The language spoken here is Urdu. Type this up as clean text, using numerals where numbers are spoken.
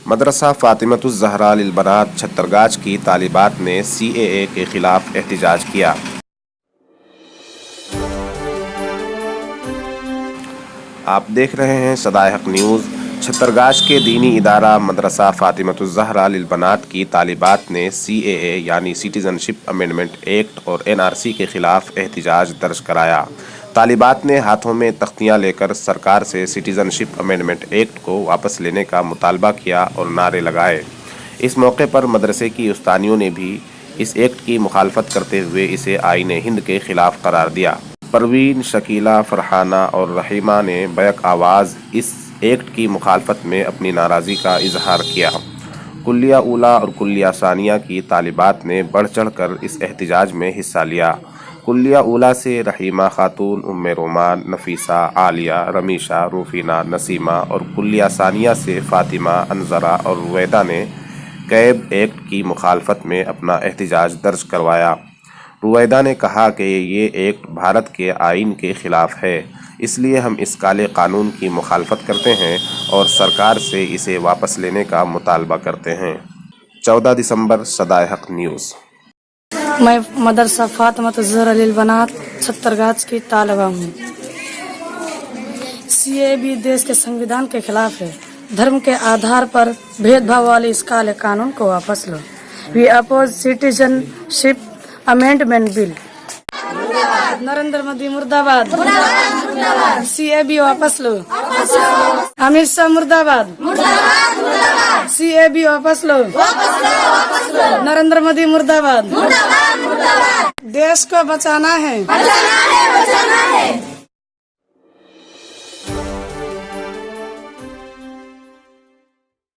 مدرسہ فاطمۃ الزہرا للبنات چھترگاچھ کی طالبات نے CAA کے خلاف احتجاج کیا۔ آپ دیکھ رہے ہیں صدائے حق نیوز۔ چھترگاچھ کے دینی ادارہ مدرسہ فاطمۃ الزہرا للبنات کی طالبات نے CAA یعنی سٹیزن شپ امینڈمنٹ ایکٹ اور NRC کے خلاف احتجاج درج کرایا۔ طالبات نے ہاتھوں میں تختیاں لے کر سرکار سے سٹیزن شپ امینڈمنٹ ایکٹ کو واپس لینے کا مطالبہ کیا اور نعرے لگائے۔ اس موقع پر مدرسے کی استانیوں نے بھی اس ایکٹ کی مخالفت کرتے ہوئے اسے آئین ہند کے خلاف قرار دیا۔ پروین، شکیلہ، فرحانہ اور رحیمہ نے بیک آواز اس ایکٹ کی مخالفت میں اپنی ناراضی کا اظہار کیا۔ کلیہ اولیٰ اور کلیہ ثانیہ کی طالبات نے بڑھ چڑھ کر اس احتجاج میں حصہ لیا۔ کلیہ اولیٰ سے رحیمہ خاتون، ام رومان، نفیسہ، عالیہ، رمیشہ، روفینہ، نسیمہ اور کلیہ ثانیہ سے فاطمہ، انظرہ اور رویدہ نے کیب ایکٹ کی مخالفت میں اپنا احتجاج درج کروایا۔ رویدہ نے کہا کہ یہ ایکٹ بھارت کے آئین کے خلاف ہے، اس لیے ہم اس کالے قانون کی مخالفت کرتے ہیں اور سرکار سے اسے واپس لینے کا مطالبہ کرتے ہیں۔ 14 دسمبر صدائے حق نیوز۔ میں مدرسہ فاطمۃ الزہرا للبنات چھترگاچھ کی طالبہ ہوں۔ CAA دیش کے سنویدھان کے خلاف ہے۔ دھرم کے آدھار پر بھید بھاؤ والے اس کالے قانون کو واپس لو۔ وی اپوز سٹیزن شپ امینڈمنٹ بل۔ نریندر مودی مرد آباد۔ CAA واپس لو۔ امت شاہ مرد آباد۔ CAA واپس لو۔ نریندر مودی مرد آباد۔ دیش کو بچانا ہے۔